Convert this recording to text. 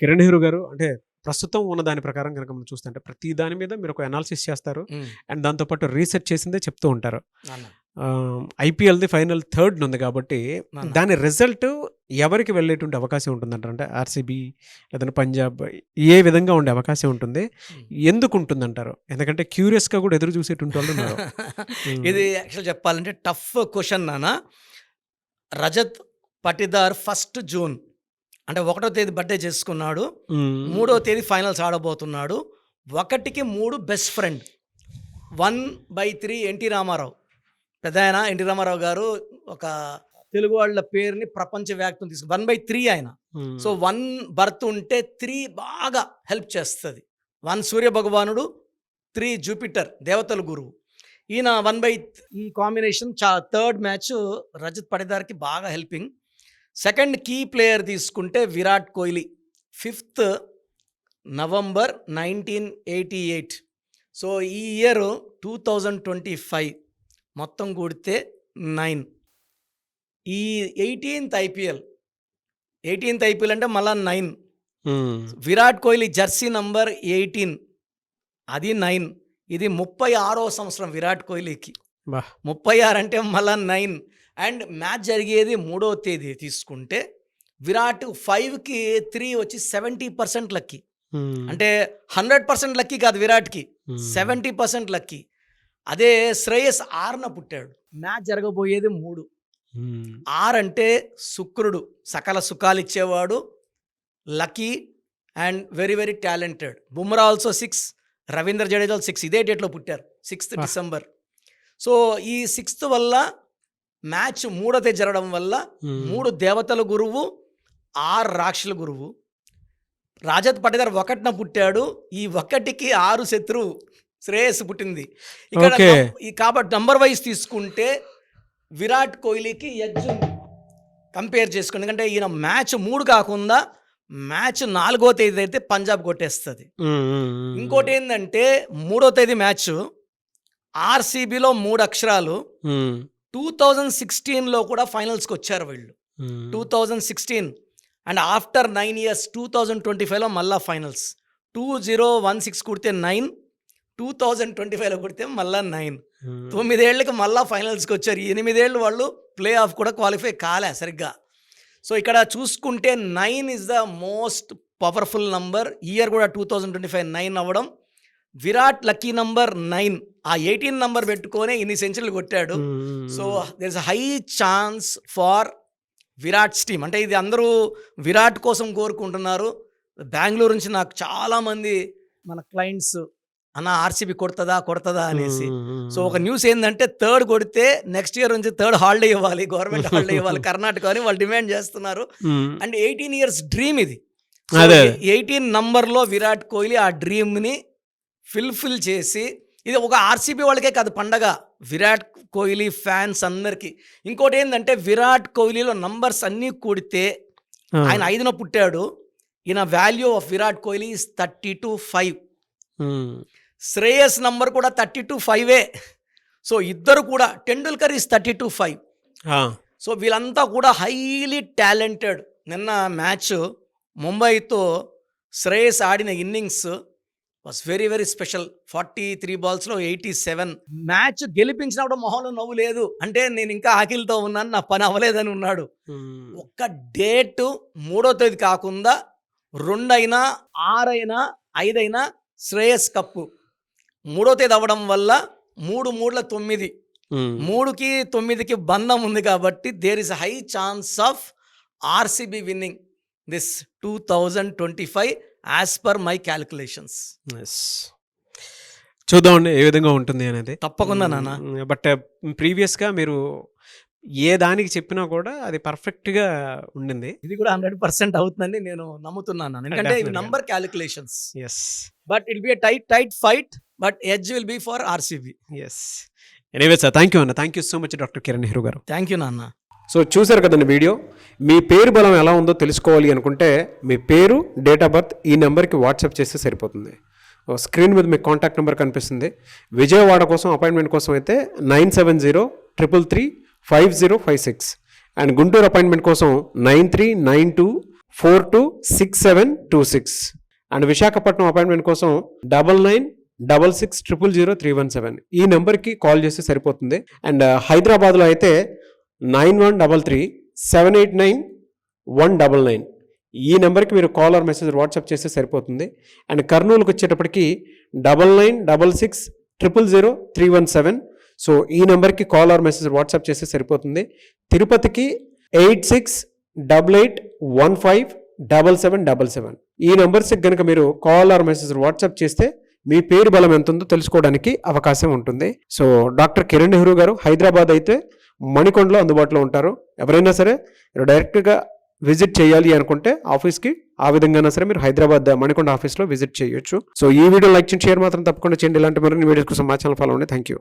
కిరణ్ నెహ్రూ గారు అంటే ప్రస్తుతం ఉన్న దాని ప్రకారం కనుక మనం చూస్తుంటే ప్రతి దాని మీద మీరు ఒక అనాలిసిస్ చేస్తారు అండ్ దాంతోపాటు రీసెర్చ్ చేసిందే చెప్తూ ఉంటారు. ఐపీఎల్ది ఫైనల్ థర్డ్ ఉంది కాబట్టి దాని రిజల్ట్ ఎవరికి వెళ్ళేటువంటి అవకాశం ఉంటుందంటారు? అంటే ఆర్సీబీ లేదంటే పంజాబ్ ఏ విధంగా ఉండే అవకాశం ఉంటుంది, ఎందుకు ఉంటుందంటారు? ఎందుకంటే క్యూరియస్గా కూడా ఎదురు చూసేటువంటి వాళ్ళు ఉన్నారు. ఇది యాక్చువల్ చెప్పాలంటే టఫ్ క్వశ్చన్ నాన్న. రజత్ పటిదార్ 1 జూన్ అంటే 1వ తేదీ బర్త్డే చేసుకున్నాడు. 3వ తేదీ ఫైనల్స్ ఆడబోతున్నాడు. 1కి 3 బెస్ట్ ఫ్రెండ్. 1/3 ఎన్టీ రామారావు, పెద్ద ఆయన ఎన్టీ రామారావు గారు ఒక తెలుగు వాళ్ళ పేరుని ప్రపంచవ్యాప్తం తీసుకు 1/3 ఆయన. సో 1 బర్త్ ఉంటే 3 బాగా హెల్ప్ చేస్తుంది. 1 సూర్య భగవానుడు, 3 జూపిటర్ దేవతల గురువు. ఈయన ఈ కాంబినేషన్ థర్డ్ మ్యాచ్ రజత్ పటిదార్కి బాగా హెల్పింగ్. సెకండ్ కీ ప్లేయర్ తీసుకుంటే Virat Kohli. 5th November 1988. So ఈ ఇయర్ 2025 మొత్తం కూడితే 9. ఈ 18th ఐపీఎల్ అంటే మళ్ళా 9. విరాట్ కోహ్లీ జెర్సీ నంబర్ 18 అది 9. ఇది 36వ సంవత్సరం విరాట్ కోహ్లీకి. 36 అంటే మళ్ళా 9. అండ్ మ్యాచ్ జరిగేది 3వ తేదీ తీసుకుంటే విరాట్ 5కి 3 వచ్చి 70% లక్కీ. అంటే 100% లక్కీ కాదు విరాట్కి, 70% లక్కీ. అదే శ్రేయస్ 6న పుట్టాడు. మ్యాచ్ జరగబోయేది 3. 6 అంటే శుక్రుడు, సకల సుఖాలు ఇచ్చేవాడు, lucky and very very talented. Bumrah also 6, Ravindra Jadeja 6 ఇదే డేట్లో పుట్టారు, 6th డిసెంబర్. సో ఈ 6th వల్ల మ్యాచ్ 3వ తేదీ జరగడం వల్ల 3 దేవతల గురువు, 6 రాక్షసుల గురువు. రజత్ పటిదార్ 1న పుట్టాడు. ఈ 1కి 6 శత్రువు శ్రేయస్ పుట్టింది ఇక్కడ. కాబట్టి నంబర్ వైజ్ తీసుకుంటే విరాట్ కోహ్లీకి ఎడ్జ్ ఉంది కంపేర్ చేసుకుని. ఎందుకంటే ఈయన మ్యాచ్ 3 కాకుండా మ్యాచ్ 4వ తేదీ అయితే పంజాబ్ కొట్టేస్తుంది. ఇంకోటి ఏంటంటే 3వ తేదీ మ్యాచ్ ఆర్సీబీలో 3 అక్షరాలు. 2016లో కూడా ఫైనల్స్కి వచ్చారు వీళ్ళు. 2016 అండ్ ఆఫ్టర్ 9 years 2025లో మళ్ళా ఫైనల్స్. 2016 కుడితే 9, 2025లో కుడితే మళ్ళా 9. 9 ఏళ్ళకి మళ్ళా ఫైనల్స్కి వచ్చారు. 8 ఏళ్ళు వాళ్ళు ప్లే ఆఫ్ కూడా క్వాలిఫై కాలే సరిగ్గా. సో ఇక్కడ చూసుకుంటే 9 is the most powerful number. Year కూడా 2025 9 అవ్వడం. Virat lucky number 9. ఆ 18 నంబర్ పెట్టుకొని ఇన్ని సెంచరీలు కొట్టాడు. So there is high chance for Virat's team. అంటే ఇది అందరూ విరాట్ కోసం కోరుకుంటున్నారు. బెంగళూరు నుంచి నాకు చాలామంది మన క్లయింట్స్ అన్న ఆర్సీబీ కొడతదా అనేసి. సో ఒక న్యూస్ ఏంటంటే 3rd కొడితే నెక్స్ట్ ఇయర్ నుంచి 3rd హాలిడే ఇవ్వాలి, గవర్నమెంట్ హాలిడే ఇవ్వాలి కర్ణాటక అని వాళ్ళు డిమాండ్ చేస్తున్నారు. అండ్ 18 years డ్రీమ్ ఇది. 18 నంబర్లో విరాట్ కోహ్లీ ఆ డ్రీమ్ని ఫుల్ఫిల్ చేసి, ఇది ఒక ఆర్సీబీ వాళ్ళకే కాదు పండగ, విరాట్ కోహ్లీ ఫ్యాన్స్ అందరికీ. ఇంకోటి ఏంటంటే విరాట్ కోహ్లీలో నంబర్స్ అన్నీ కూడితే ఆయన 5న పుట్టాడు. ఈయన value of Virat Kohli is 32.5. Shreyas number కూడా 32.5. సో ఇద్దరు కూడా, టెండూల్కర్ ఇస్ 32.5. సో వీళ్ళంతా కూడా హైలీ టాలెంటెడ్. నిన్న మ్యాచ్ ముంబైతో శ్రేయస్ ఆడిన innings was very very special. 43 balls-లో 87. మ్యాచ్ గెలిపించినప్పుడు మొహంలో నవ్వు లేదు. అంటే నేను ఇంకా ఆకిలితో ఉన్నాను, నా పని అవ్వలేదని ఉన్నాడు. ఒక్క డేటు 3వ తేదీ కాకుండా 2 అయినా 6 అయినా 5 అయినా శ్రేయస్ కప్పు 3వ తేదీ అవ్వడం వల్ల 3 3 9, 3కి 9కి బంధం ఉంది కాబట్టి there is high chance of RCB winning this 2025 as per my calculations. చూద్దామండి ఏ విధంగా ఉంటుంది అనేది. తప్పకుండా నాన్న. బట్ ప్రీవియస్గా మీరు ఏ దానికి చెప్పినా కూడా అది పర్ఫెక్ట్గా ఉండింది. ఇది కూడా 100% అవుతుందని నేను నమ్ముతున్నాను. ఎందుకంటే ఇవి number calculations. But it be a tight fight, but edge will be for RCB. Anyway sir, thank you అన్న. Thank you so much doctor Kiran Nehru garu. Thank you నాన్న. సో చూసారు కదండి వీడియో. మీ పేరు బలం ఎలా ఉందో తెలుసుకోవాలి అనుకుంటే మీ పేరు, డేట్ ఆఫ్ బర్త్ ఈ నెంబర్కి వాట్సాప్ చేస్తే సరిపోతుంది. స్క్రీన్ మీద మీకు కాంటాక్ట్ నెంబర్ కనిపిస్తుంది. విజయవాడ కోసం అపాయింట్మెంట్ కోసం అయితే 9703335056 అండ్ గుంటూరు అపాయింట్మెంట్ కోసం 9392 426726. అండ్ విశాఖపట్నం అపాయింట్మెంట్ కోసం 9966000317 ఈ నెంబర్కి కాల్ చేస్తే సరిపోతుంది. అండ్ హైదరాబాద్లో అయితే 9133789199 ఈ నెంబర్కి మీరు కాల్ ఆర్ మెసేజ్ వాట్సాప్ చేస్తే సరిపోతుంది. అండ్ కర్నూలుకి వచ్చేటప్పటికి 9966000317. సో ఈ నెంబర్కి కాల్ ఆర్ మెసేజ్ వాట్సాప్ చేస్తే సరిపోతుంది. తిరుపతికి 8688157777 ఈ నెంబర్స్కి కనుక మీరు కాల్ ఆర్ మెసేజ్ వాట్సాప్ చేస్తే మీ పేరు బలం ఎంత ఉందో తెలుసుకోవడానికి అవకాశం ఉంటుంది. సో డాక్టర్ కిరణ్ నెహ్రూ గారు హైదరాబాద్ అయితే మణికొండలో అందుబాటులో ఉంటారు. ఎవరైనా సరే మీరు డైరెక్ట్గా విజిట్ చేయాలి అనుకుంటే ఆఫీస్కి ఆ విధంగా సరే మీరు హైదరాబాద్ మణికొండ ఆఫీస్లో విజిట్ చేయొచ్చు. సో ఈ వీడియో లైక్ చేయండి, షేర్ మాత్రం తప్పకుండా చేయండి. ఇలాంటి మరిన్ని వీడియోస్ కోసం మా ఛానల్ ఫాలో అవ్వండి. Thank you.